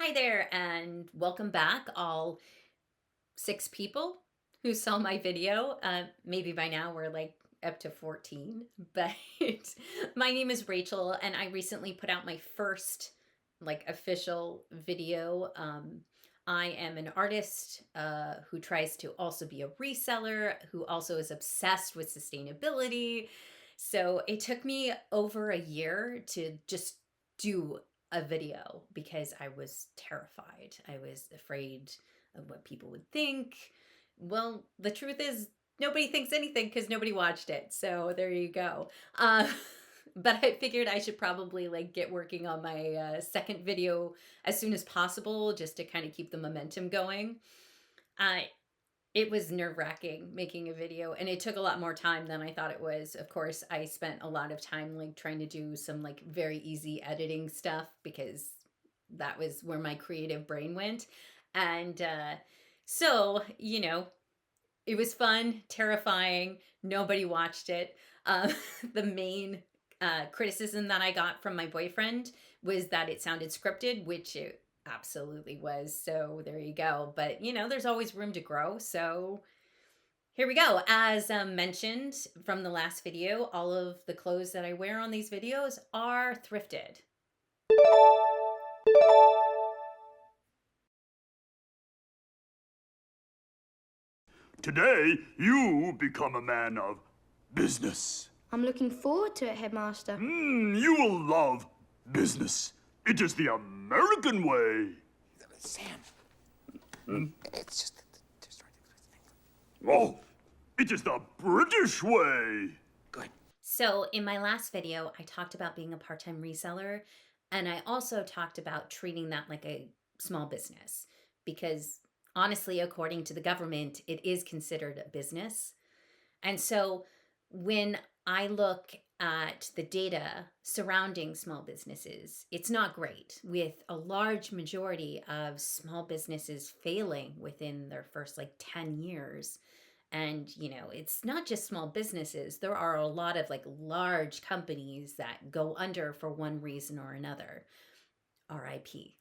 Hi there, and welcome back, all 6 people who saw my video. Maybe by now we're like up to 14, but my name is Rachel, and I recently put out my first like official video. I am an artist who tries to also be a reseller, who also is obsessed with sustainability. So it took me over a year to just do a video because I was terrified. I was afraid of what people would think. Well, the truth is, nobody thinks anything because nobody watched it. So there you go. Uh, but I figured I should probably like get working on my second video as soon as possible, just to kind of keep the momentum going. Uh, it was nerve-wracking making a video, and it took a lot more time than I thought it was. Of course, I spent a lot of time like trying to do some like very easy editing stuff because that was where my creative brain went. And so, it was fun, terrifying. Nobody watched it. Uh, the main criticism that I got from my boyfriend was that it sounded scripted, which it absolutely was. So there you go. But, there's always room to grow. So here we go. As mentioned from the last video, all of the clothes that I wear on these videos are thrifted. Today, you become a man of business. I'm looking forward to it, Headmaster. You will love business. It is the American way. Sam, it's just Oh, it is the British way. good. So in my last video, I talked about being a part-time reseller, and I also talked about treating that like a small business because honestly, according to the government, it is considered a business. And so when I look at the data surrounding small businesses, it's not great, with a large majority of small businesses failing within their first like 10 years. And, it's not just small businesses. There are a lot of like large companies that go under for one reason or another. RIP.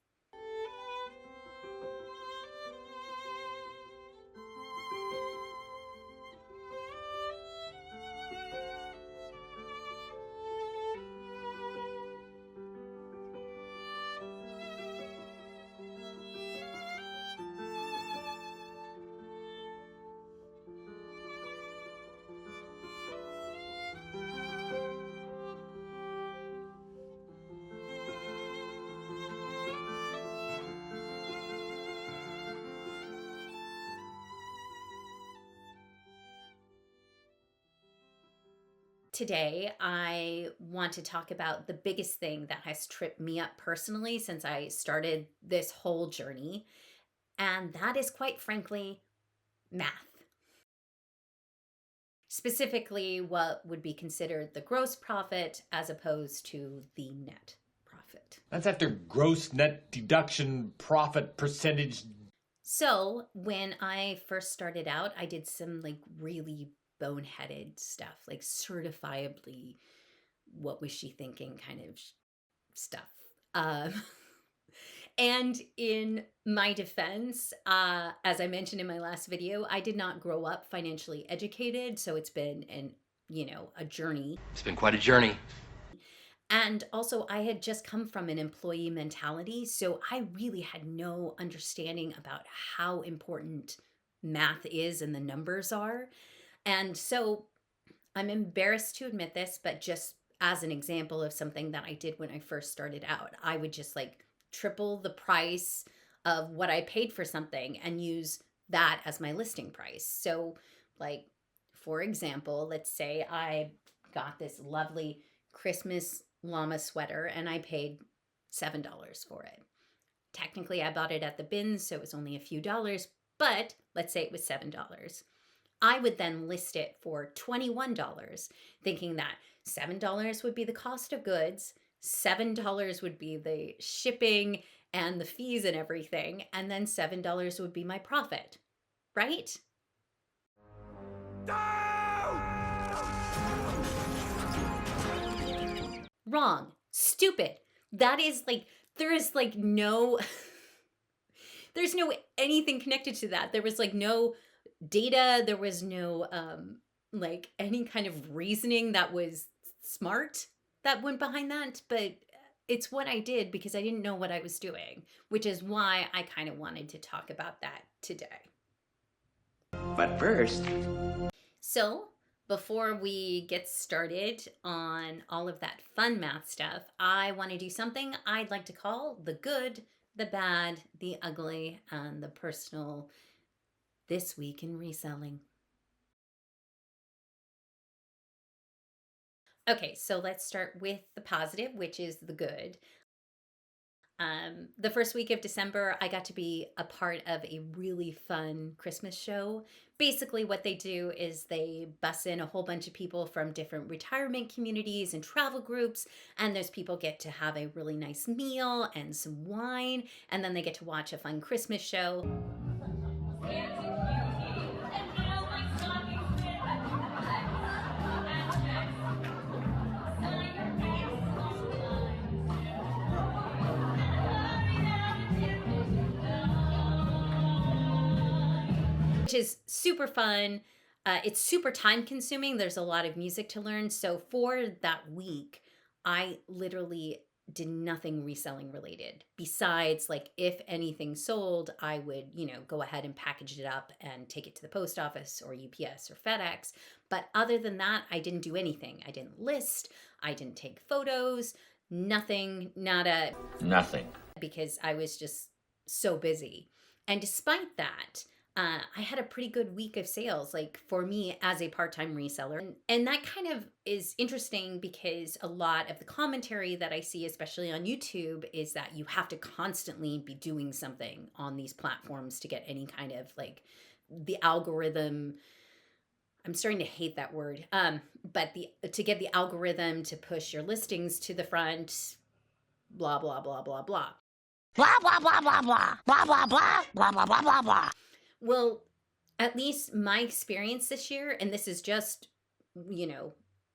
Today, I want to talk about the biggest thing that has tripped me up personally since I started this whole journey, and that is quite frankly math. Specifically, what would be considered the gross profit as opposed to the net profit. That's after gross net deduction profit percentage. So, when I first started out, I did some like really boneheaded stuff, like certifiably what was she thinking kind of stuff. Um, and in my defense, as I mentioned in my last video, I did not grow up financially educated, so it's been a journey. It's been quite a journey. And also, I had just come from an employee mentality, so I really had no understanding about how important math is and the numbers are. And so I'm embarrassed to admit this, but just as an example of something that I did when I first started out, I would just like triple the price of what I paid for something and use that as my listing price. So, like, for example, let's say I got this lovely Christmas llama sweater and I paid $7 for it. Technically, I bought it at the bins, so it was only a few dollars, but let's say it was $7. I would then list it for $21, thinking that $7 would be the cost of goods, $7 would be the shipping and the fees and everything, and then $7 would be my profit, right? Wrong. Stupid. That is like, there is like no there's no anything connected to that. There was like no data, there was no like any kind of reasoning that was smart that went behind that, but it's what I did because I didn't know what I was doing, which is why I kind of wanted to talk about that today. But first, So, before we get started on all of that fun math stuff, I want to do something I'd like to call the good, the bad, the ugly, and the personal this week in reselling. Okay, so let's start with the positive, which is the good. The first week of December, I got to be a part of a really fun Christmas show. Basically, what they do is they bus in a whole bunch of people from different retirement communities and travel groups, and those people get to have a really nice meal and some wine, and then they get to watch a fun Christmas show. Which is super fun. It's super time consuming. There's a lot of music to learn. So for that week, I literally did nothing reselling related besides like if anything sold, I would, go ahead and package it up and take it to the post office or UPS or FedEx. But other than that, I didn't do anything. I didn't list, I didn't take photos, nothing, nada, Nothing. because I was just so busy. And despite that, I had a pretty good week of sales, like for me as a part-time reseller. And that kind of is interesting because a lot of the commentary that I see, especially on YouTube, is that you have to constantly be doing something on these platforms to get any kind of like the algorithm. I'm starting to hate that word. But to get the algorithm to push your listings to the front, blah, blah, blah, blah, blah. Blah, blah, blah, blah, blah, blah, blah, blah, blah, blah, blah, blah, blah. Well, at least my experience this year, and this is just,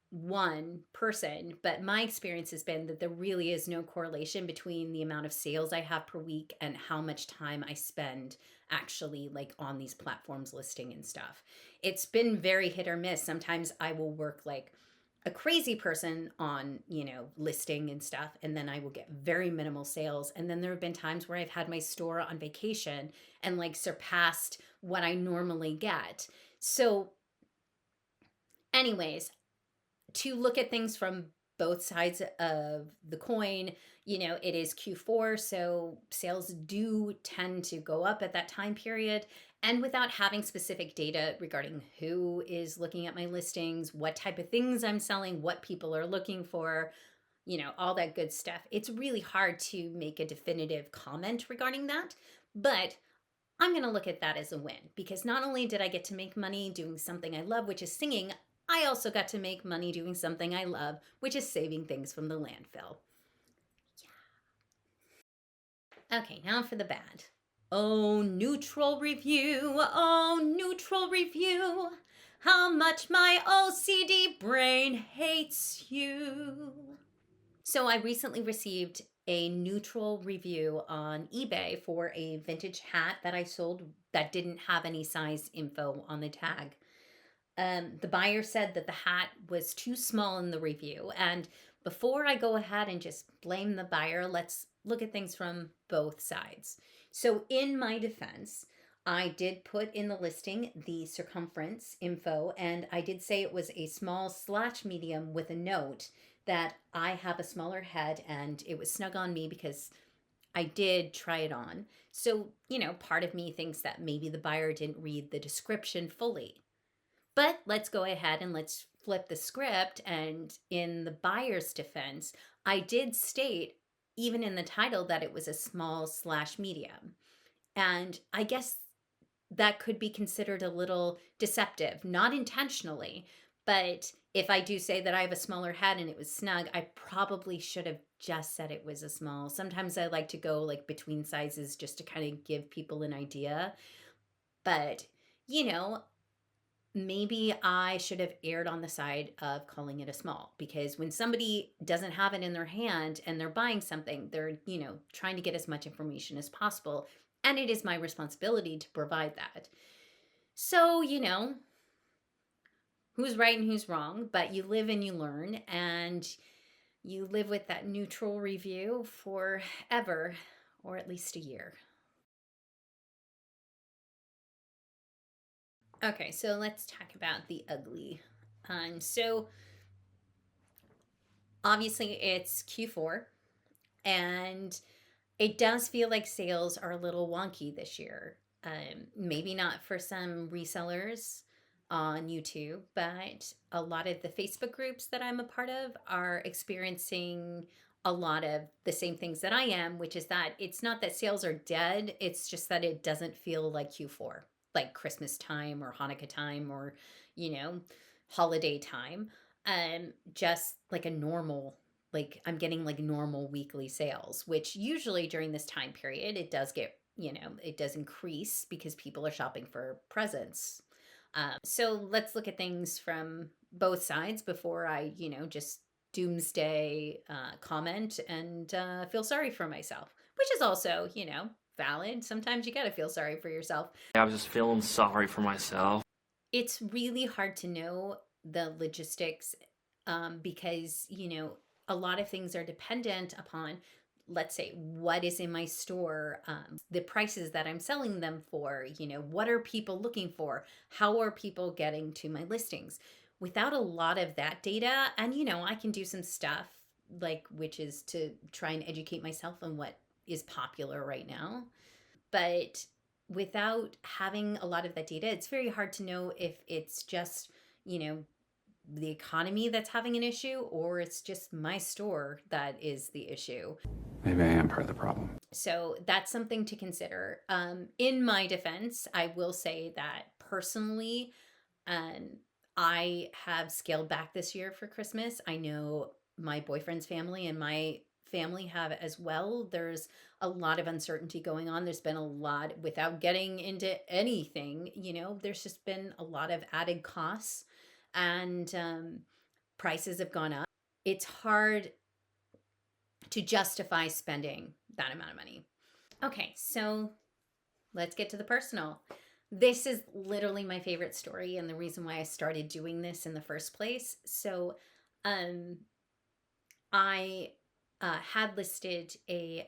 one person, but my experience has been that there really is no correlation between the amount of sales I have per week and how much time I spend actually like on these platforms listing and stuff. It's been very hit or miss. Sometimes I will work like a crazy person on, listing and stuff, and then I will get very minimal sales. And then there have been times where I've had my store on vacation and like surpassed what I normally get. So anyways, to look at things from both sides of the coin, it is Q4, so sales do tend to go up at that time period. And without having specific data regarding who is looking at my listings, what type of things I'm selling, what people are looking for, all that good stuff, it's really hard to make a definitive comment regarding that. But I'm going to look at that as a win because not only did I get to make money doing something I love, which is singing, I also got to make money doing something I love, which is saving things from the landfill. Yeah. Okay, now for the bad. Oh, neutral review. Oh, neutral review. How much my OCD brain hates you. So I recently received a neutral review on eBay for a vintage hat that I sold that didn't have any size info on the tag. The buyer said that the hat was too small in the review. And before I go ahead and just blame the buyer, let's look at things from both sides. So in my defense, I did put in the listing the circumference info, and I did say it was a small/medium with a note that I have a smaller head and it was snug on me because I did try it on. So, part of me thinks that maybe the buyer didn't read the description fully. But let's go ahead and let's flip the script. And in the buyer's defense, I did state, even in the title, that it was a small/medium. And I guess that could be considered a little deceptive, not intentionally. But if I do say that I have a smaller head and it was snug, I probably should have just said it was a small. Sometimes I like to go like between sizes just to kind of give people an idea. But, maybe I should have erred on the side of calling it a small, because when somebody doesn't have it in their hand and they're buying something, they're, trying to get as much information as possible. And it is my responsibility to provide that. So, who's right and who's wrong, but you live and you learn, and you live with that neutral review forever, or at least a year. Okay, so let's talk about the ugly. So obviously it's Q4, and it does feel like sales are a little wonky this year. Maybe not for some resellers on YouTube, but a lot of the Facebook groups that I'm a part of are experiencing a lot of the same things that I am, which is that it's not that sales are dead, it's just that it doesn't feel like Q4, like Christmas time or Hanukkah time or, you know, holiday time. Just like a normal, like I'm getting like normal weekly sales, which usually during this time period, it does get, it does increase because people are shopping for presents. So let's look at things from both sides before I, just doomsday comment and feel sorry for myself, which is also, valid. Sometimes you got to feel sorry for yourself. I was just feeling sorry for myself. It's really hard to know the logistics because, a lot of things are dependent upon, let's say, what is in my store, the prices that I'm selling them for, what are people looking for? How are people getting to my listings? Without a lot of that data, and, I can do some stuff which is to try and educate myself on what is popular right now. But without having a lot of that data, it's very hard to know if it's just, the economy that's having an issue, or it's just my store that is the issue. Maybe I am part of the problem. So that's something to consider. In my defense, I will say that personally, I have scaled back this year for Christmas. I know my boyfriend's family and my family have as well. There's a lot of uncertainty going on. There's been a lot, without getting into anything, there's just been a lot of added costs, and prices have gone up. It's hard to justify spending that amount of money. Okay, so let's get to the personal. This is literally my favorite story and the reason why I started doing this in the first place. So I had listed a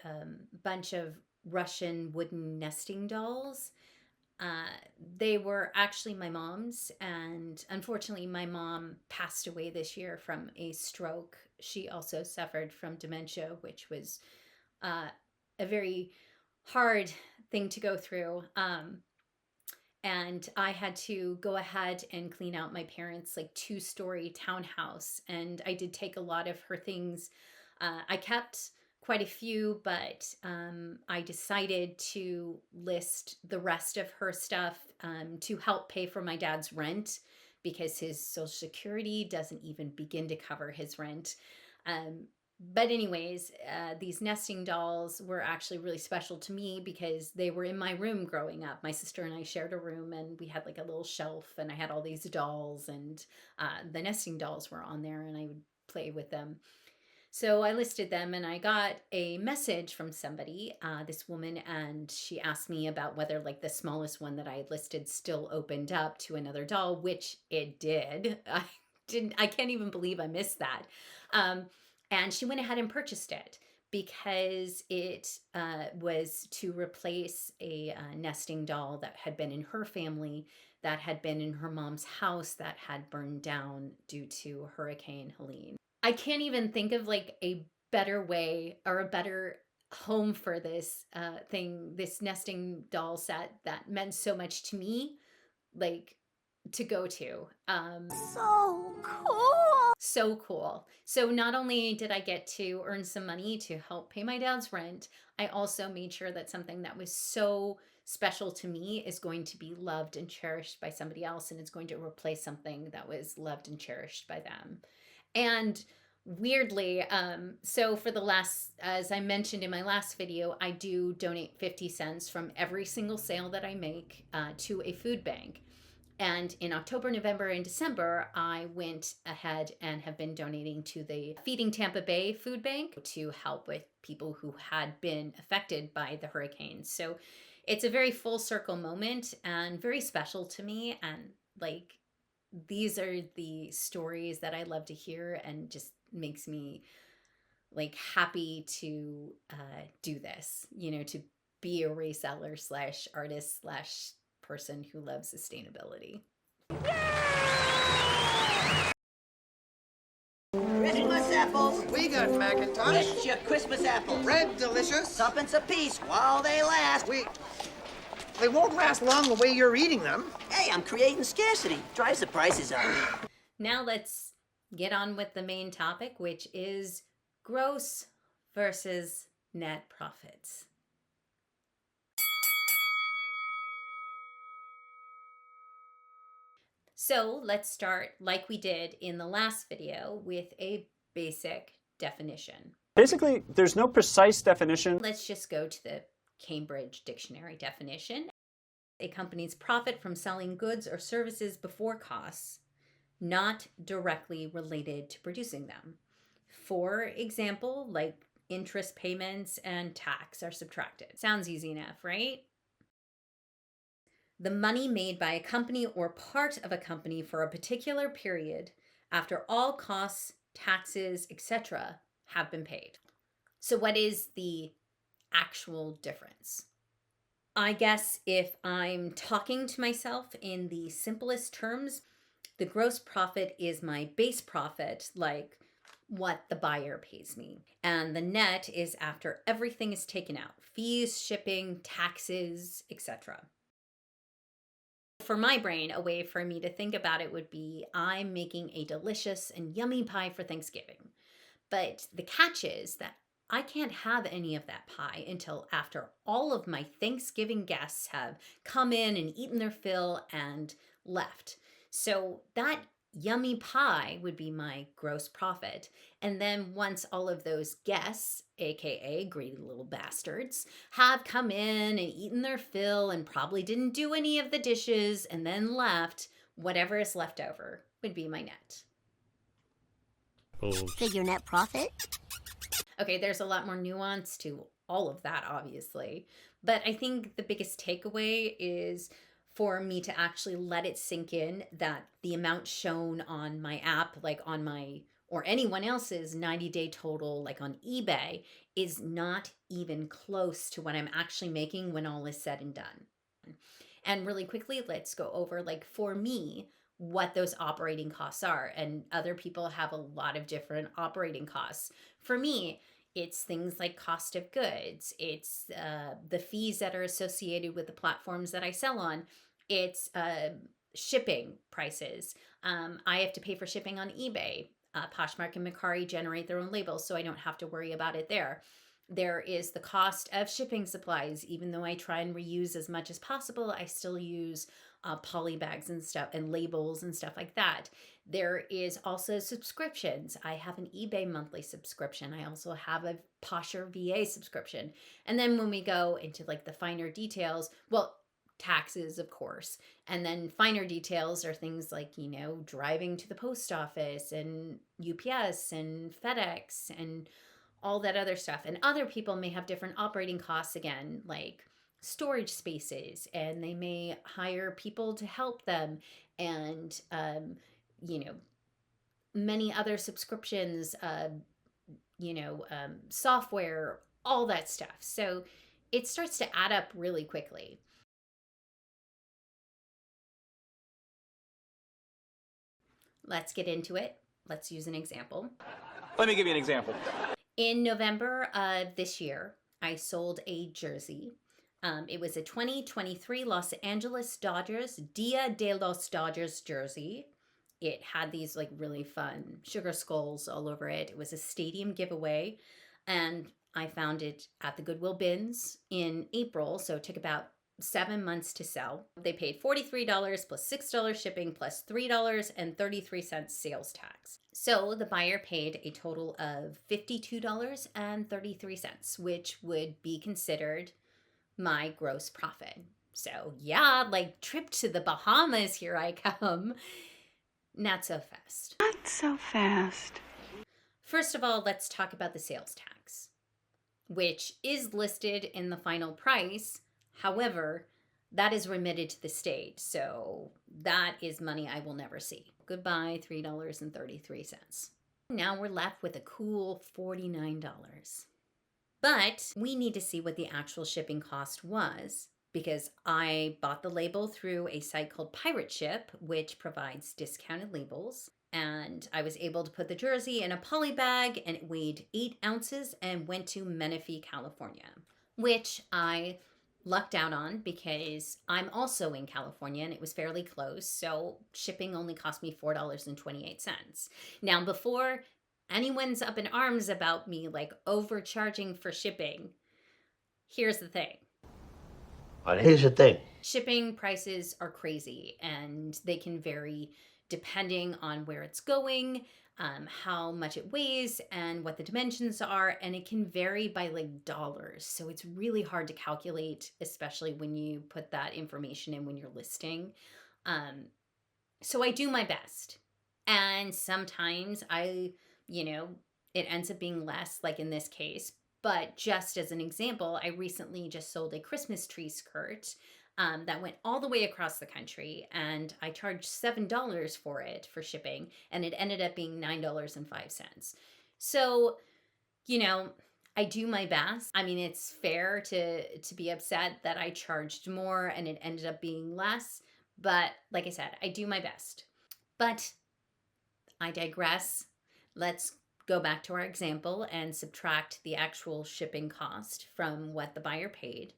bunch of Russian wooden nesting dolls. They were actually my mom's, and unfortunately my mom passed away this year from a stroke. She also suffered from dementia, which was a very hard thing to go through. And I had to go ahead and clean out my parents' 2-story townhouse, and I did take a lot of her things. I kept quite a few, but I decided to list the rest of her stuff to help pay for my dad's rent, because his Social Security doesn't even begin to cover his rent. But anyways, these nesting dolls were actually really special to me because they were in my room growing up. My sister and I shared a room, and we had a little shelf, and I had all these dolls, and the nesting dolls were on there, and I would play with them. So I listed them, and I got a message from somebody, this woman, and she asked me about whether the smallest one that I had listed still opened up to another doll, which it did. I can't even believe I missed that. And she went ahead and purchased it because it was to replace a nesting doll that had been in her family, that had been in her mom's house, that had burned down due to Hurricane Helene. I can't even think of a better way or a better home for this thing, this nesting doll set that meant so much to me, to go to. So cool. So cool. So not only did I get to earn some money to help pay my dad's rent, I also made sure that something that was so special to me is going to be loved and cherished by somebody else, and it's going to replace something that was loved and cherished by them. And weirdly, so for the last, as I mentioned in my last video, I do donate 50 cents from every single sale that I make to a food bank. And in October, November, and December, I went ahead and have been donating to the Feeding Tampa Bay Food Bank to help with people who had been affected by the hurricanes. So it's a very full circle moment and very special to me. And like, these are the stories that I love to hear and just makes me like happy to do this, to be a reseller slash artist slash person who loves sustainability. Christmas apples. We got Macintosh. Get your Christmas apples. Red delicious. Tuppence a piece while they last. They won't last long the way you're eating them. Hey, I'm creating scarcity. Drives the prices up. Now let's get on with the main topic, which is gross versus net profits. So let's start, like we did in the last video, with a basic definition. Basically, there's no precise definition. Let's just go to the Cambridge Dictionary definition. A company's profit from selling goods or services before costs, not directly related to producing them. For example, like interest payments and tax are subtracted. Sounds easy enough, right? The money made by a company or part of a company for a particular period after all costs, taxes, etc. have been paid. So what is the actual difference? I guess if I'm talking to myself in the simplest terms, the gross profit is my base profit, like what the buyer pays me. And the net is after everything is taken out, fees, shipping, taxes, etc. For my brain, a way for me to think about it would be I'm making a delicious and yummy pie for Thanksgiving. But the catch is that I can't have any of that pie until after all of my Thanksgiving guests have come in and eaten their fill and left. So that yummy pie would be my gross profit. And then once all of those guests, aka greedy little bastards, have come in and eaten their fill and probably didn't do any of the dishes and then left, whatever is left over would be my net. Figure net profit? Okay, there's a lot more nuance to all of that, obviously. But I think the biggest takeaway is for me to actually let it sink in that the amount shown on my app, like on my or anyone else's 90-day total, like on eBay, is not even close to what I'm actually making when all is said and done. And really quickly, let's go over, like, for me, what those operating costs are. And other people have a lot of different operating costs. For me, it's things like cost of goods. It's the fees that are associated with the platforms that I sell on. It's shipping prices. I have to pay for shipping on eBay. Poshmark and Mercari generate their own labels, so I don't have to worry about it there. There is the cost of shipping supplies. Even though I try and reuse as much as possible, I still use poly bags and stuff and labels and stuff like that. There is also subscriptions. I have an eBay monthly subscription. I also have a Posher VA subscription. And then when we go into like the finer details, well, taxes, of course. And then finer details are things like, driving to the post office and UPS and FedEx and all that other stuff. And other people may have different operating costs again, like storage spaces, and they may hire people to help them, and many other subscriptions, software, all that stuff. So it starts to add up really quickly. Let's get into it. Let's use an example. Let me give you an example. In November of this year, I sold a jersey. It was a 2023 Los Angeles Dodgers Dia de los Dodgers jersey. It had these like really fun sugar skulls all over it. It was a stadium giveaway, and I found it at the Goodwill bins in April, so it took about 7 months to sell. They paid $43 plus $6 shipping plus $3.33 sales tax. So the buyer paid a total of $52.33, which would be considered my gross profit. So yeah, like trip to the Bahamas, here I come. Not so fast. Not so fast. First of all, let's talk about the sales tax, which is listed in the final price. However, that is remitted to the state, so that is money I will never see. Goodbye, $3.33. Now we're left with a cool $49. But we need to see what the actual shipping cost was, because I bought the label through a site called Pirate Ship, which provides discounted labels. And I was able to put the jersey in a poly bag, and it weighed 8 ounces and went to Menifee, California, which I lucked out on because I'm also in California and it was fairly close. So shipping only cost me $4.28. Now, before anyone's up in arms about me like overcharging for shipping, here's the thing. Here's the thing. Shipping prices are crazy and they can vary depending on where it's going, how much it weighs, and what the dimensions are, and it can vary by like dollars. So it's really hard to calculate, especially when you put that information in when you're listing. So I do my best, and sometimes it ends up being less, like in this case. But just as an example, I recently just sold a Christmas tree skirt that went all the way across the country, and I charged $7 for it for shipping, and it ended up being $9.05. So, I do my best. I mean, it's fair to be upset that I charged more and it ended up being less, but like I said, I do my best. But I digress. Let's go back to our example and subtract the actual shipping cost from what the buyer paid.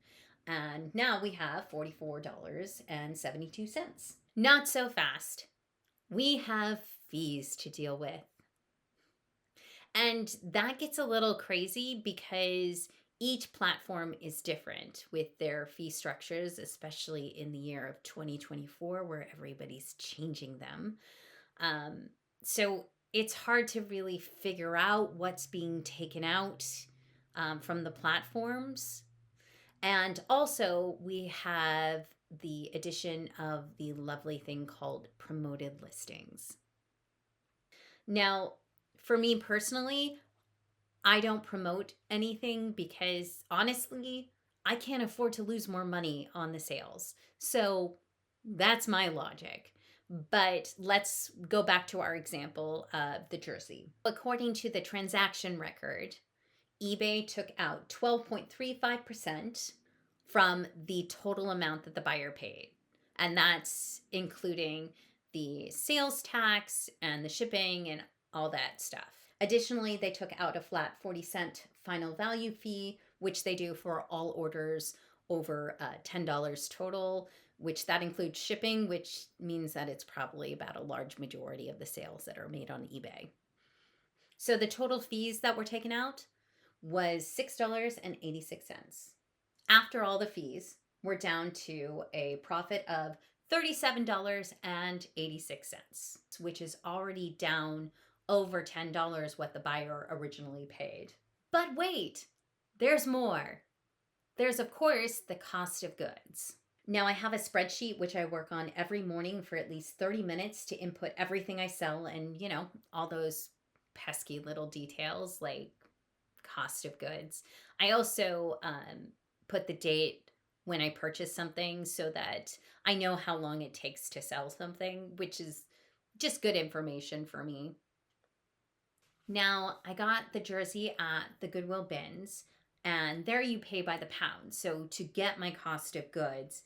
And now we have $44.72. Not so fast. We have fees to deal with. And that gets a little crazy because each platform is different with their fee structures, especially in the year of 2024 where everybody's changing them. So it's hard to really figure out what's being taken out from the platforms. And also we have the addition of the lovely thing called promoted listings. Now, for me personally, I don't promote anything because honestly, I can't afford to lose more money on the sales. So that's my logic. But let's go back to our example of the jersey. According to the transaction record, eBay took out 12.35% from the total amount that the buyer paid. And that's including the sales tax and the shipping and all that stuff. Additionally, they took out a flat 40-cent final value fee, which they do for all orders over $10 total, which that includes shipping, which means that it's probably about a large majority of the sales that are made on eBay. So the total fees that were taken out was $6.86. After all the fees, we're down to a profit of $37.86, which is already down over $10 what the buyer originally paid. But wait, there's more. There's, of course, the cost of goods. Now, I have a spreadsheet which I work on every morning for at least 30 minutes to input everything I sell and, all those pesky little details like cost of goods. I also put the date when I purchase something so that I know how long it takes to sell something, which is just good information for me. Now, I got the jersey at the Goodwill bins, and there you pay by the pound. So to get my cost of goods,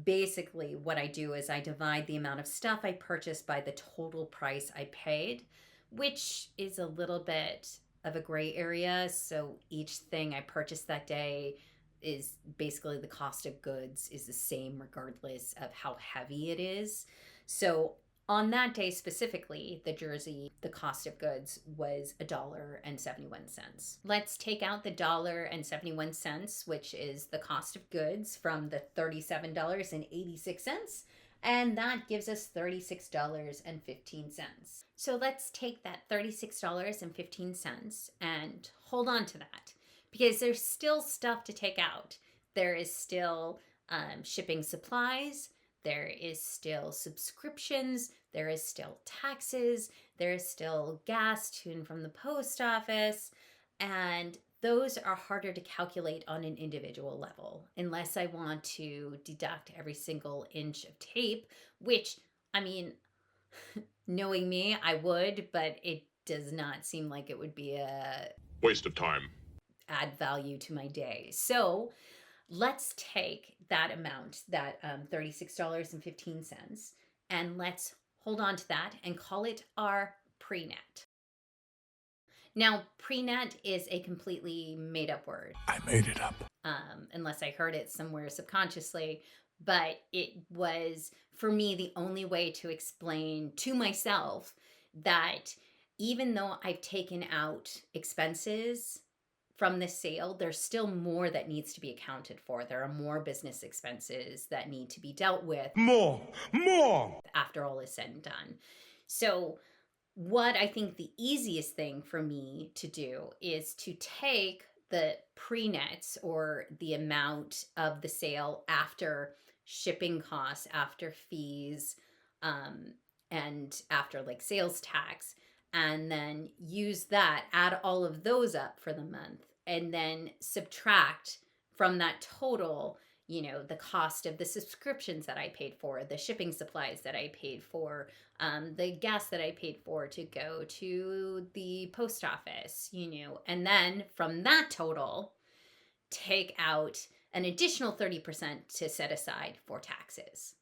basically what I do is I divide the amount of stuff I purchased by the total price I paid, which is a little bit of a gray area. So each thing I purchased that day is basically the cost of goods is the same regardless of how heavy it is. So on that day specifically, the jersey, the cost of goods was $1.71. Let's take out the $1.71, which is the cost of goods from the $37.86, and that gives us $36.15. So let's take that $36.15 and hold on to that, because there's still stuff to take out. There is still shipping supplies, there is still subscriptions, there is still taxes, there is still gas to and from the post office, and those are harder to calculate on an individual level unless I want to deduct every single inch of tape, which, I mean, knowing me, I would, but it does not seem like it would be a Waste of time. add value to my day. So let's take that amount, that $36.15, and let's hold on to that and call it our pre-net. Now, pre-net is a completely made-up word. I made it up. Unless I heard it somewhere subconsciously, but it was, for me, the only way to explain to myself that even though I've taken out expenses from this sale, there's still more that needs to be accounted for. There are more business expenses that need to be dealt with. More! After all is said and done. So what I think the easiest thing for me to do is to take the pre-nets, or the amount of the sale after shipping costs, after fees, and after like sales tax, and then use that, add all of those up for the month, and then subtract from that total, you know, the cost of the subscriptions that I paid for, the shipping supplies that I paid for, the gas that I paid for to go to the post office, you know, and then from that total, take out an additional 30% to set aside for taxes.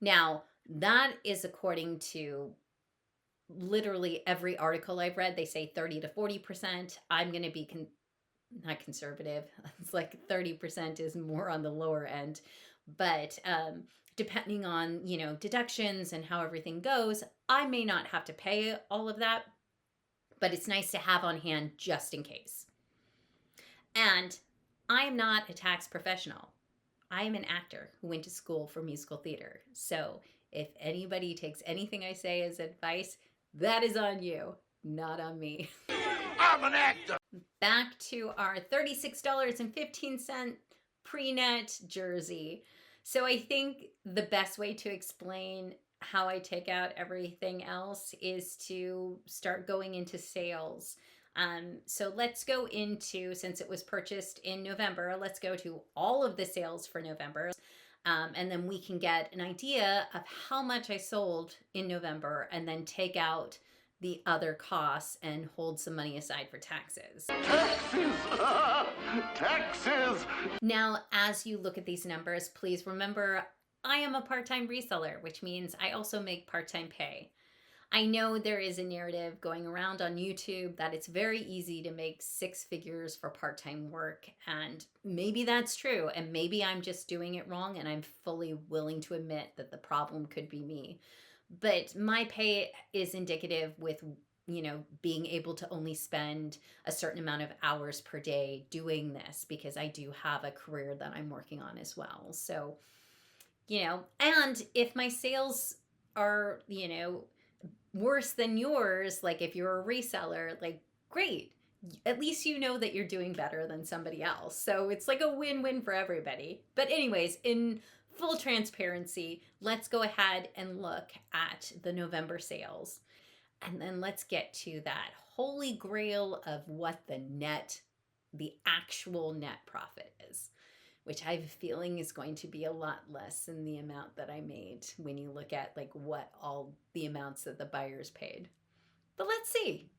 Now, that is according to literally every article I've read. They say 30 to 40%. I'm going to be not conservative. It's like 30% is more on the lower end. But depending on, you know, deductions and how everything goes, I may not have to pay all of that. But it's nice to have on hand just in case. And I am not a tax professional. I am an actor who went to school for musical theater. So if anybody takes anything I say as advice, that is on you, not on me. I'm an actor! Back to our $36.15 pre-net jersey. So I think the best way to explain how I take out everything else is to start going into sales. So let's go into, since it was purchased in November, let's go to all of the sales for November. And then we can get an idea of how much I sold in November, and then take out the other costs and hold some money aside for taxes. Taxes! Taxes! Now, as you look at these numbers, please remember I am a part-time reseller, which means I also make part-time pay. I know there is a narrative going around on YouTube that it's very easy to make 6 figures for part-time work, and maybe that's true, and maybe I'm just doing it wrong, and I'm fully willing to admit that the problem could be me. But my pay is indicative with, you know, being able to only spend a certain amount of hours per day doing this, because I do have a career that I'm working on as well. So, you know, and if my sales are, you know, worse than yours, like if you're a reseller, like great, at least you know that you're doing better than somebody else. So it's like a win-win for everybody. But anyways, in full transparency, let's go ahead and look at the November sales. And then let's get to that holy grail of what the actual net profit is, which I have a feeling is going to be a lot less than the amount that I made when you look at like what all the amounts that the buyers paid. But let's see.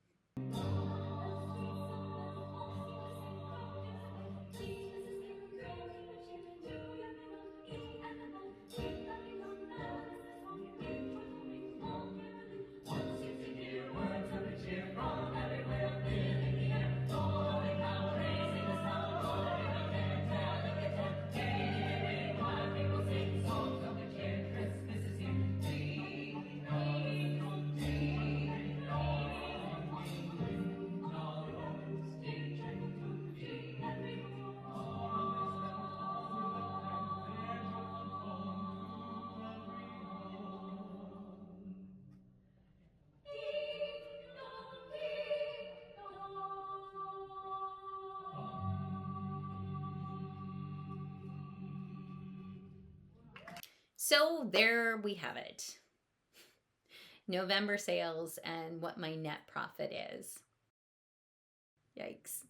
So there we have it. November sales and what my net profit is. Yikes.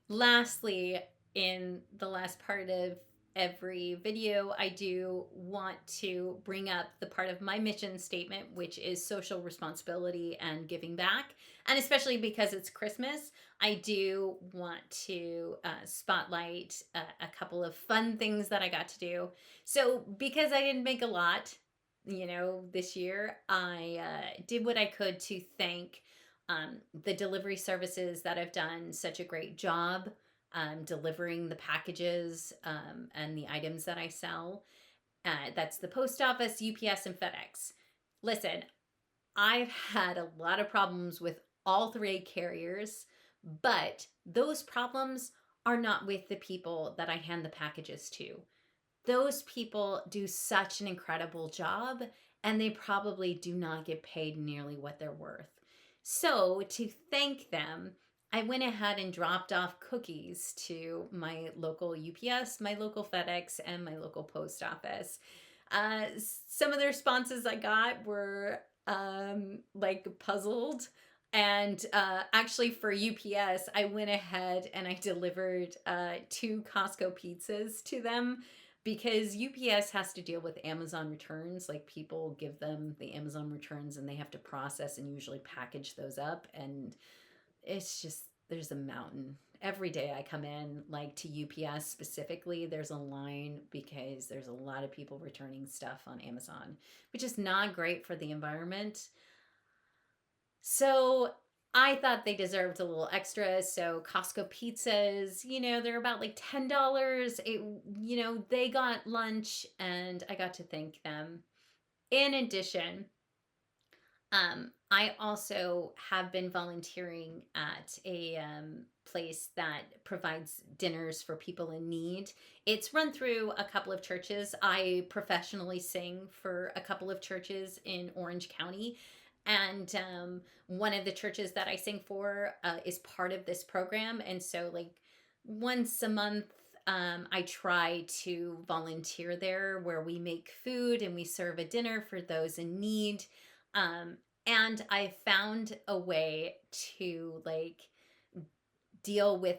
Lastly, in the last part of every video, I do want to bring up the part of my mission statement, which is social responsibility and giving back. And especially because it's Christmas, I do want to spotlight a couple of fun things that I got to do. So because I didn't make a lot, this year, I did what I could to thank the delivery services that have done such a great job delivering the packages and the items that I sell. That's the post office, UPS, and FedEx. Listen, I've had a lot of problems with all three carriers, but those problems are not with the people that I hand the packages to. Those people do such an incredible job, and they probably do not get paid nearly what they're worth. So to thank them, I went ahead and dropped off cookies to my local UPS, my local FedEx, and my local post office. Some of the responses I got were puzzled. And actually for UPS, I went ahead and I delivered 2 Costco pizzas to them, because UPS has to deal with Amazon returns. Like, people give them the Amazon returns and they have to process and usually package those up. And it's just, there's a mountain. Every day I come in, like to UPS specifically, there's a line because there's a lot of people returning stuff on Amazon, which is not great for the environment. So I thought they deserved a little extra. So Costco pizzas, they're about like $10. They got lunch and I got to thank them. In addition, I also have been volunteering at a place that provides dinners for people in need. It's run through a couple of churches. I professionally sing for a couple of churches in Orange County. And one of the churches that I sing for is part of this program. And so, like, once a month, I try to volunteer there, where we make food and we serve a dinner for those in need. And I found a way to deal with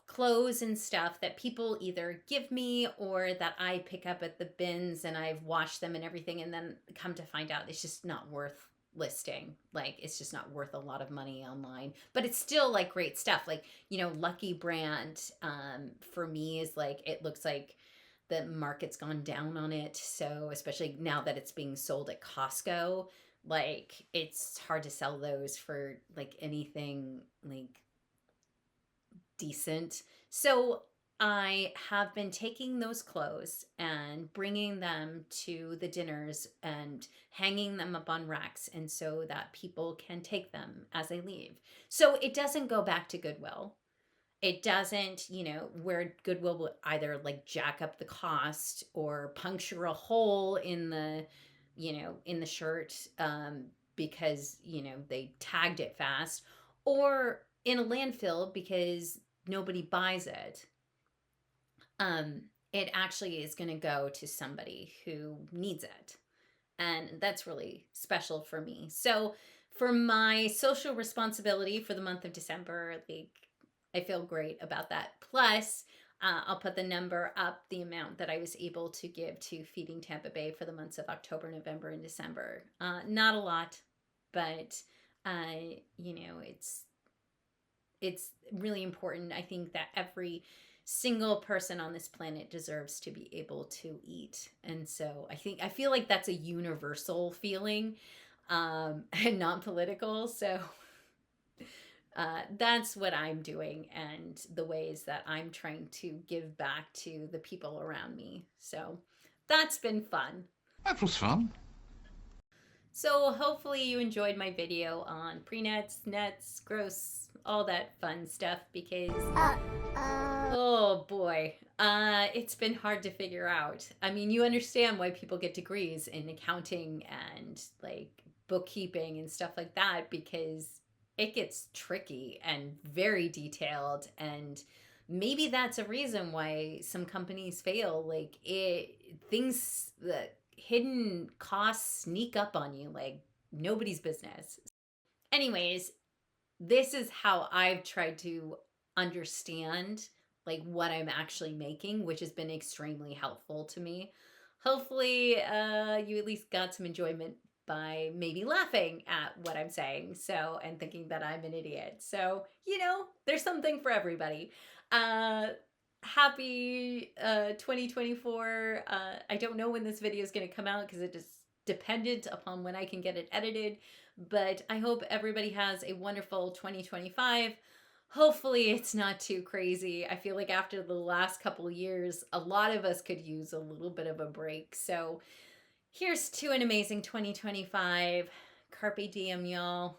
clothes and stuff that people either give me or that I pick up at the bins, and I've washed them and everything, and then come to find out it's just not worth listing. It's just not worth a lot of money online, but it's still great stuff. Lucky Brand for me is it looks like the market's gone down on it. So especially now that it's being sold at Costco, it's hard to sell those for anything decent. So I have been taking those clothes and bringing them to the dinners and hanging them up on racks, and so that people can take them as they leave. So it doesn't go back to Goodwill. It doesn't, where Goodwill will either jack up the cost or puncture a hole in the, in the shirt because, they tagged it fast, or in a landfill because nobody buys it. It actually is going to go to somebody who needs it. And that's really special for me. So for my social responsibility for the month of December, I feel great about that. Plus, I'll put the number up, the amount that I was able to give to Feeding Tampa Bay for the months of October, November, and December. Not a lot, but, it's really important. I think that every single person on this planet deserves to be able to eat. And so I feel like that's a universal feeling, and not political. So that's what I'm doing, and the ways that I'm trying to give back to the people around me. So that's been fun. That was fun. So hopefully you enjoyed my video on pre-nets, nets, gross, all that fun stuff, because oh boy, it's been hard to figure out. I mean, you understand why people get degrees in accounting and bookkeeping and stuff like that, because it gets tricky and very detailed, and maybe that's a reason why some companies fail. The hidden costs sneak up on you like nobody's business. Anyways, this is how I've tried to understand like what I'm actually making, which has been extremely helpful to me. Hopefully, you at least got some enjoyment by maybe laughing at what I'm saying, so, and thinking that I'm an idiot. So, you know, there's something for everybody. Happy 2024. I don't know when this video is going to come out because it is dependent upon when I can get it edited, but I hope everybody has a wonderful 2025. Hopefully it's not too crazy. I feel like after the last couple of years, a lot of us could use a little bit of a break. So here's to an amazing 2025. Carpe diem, y'all.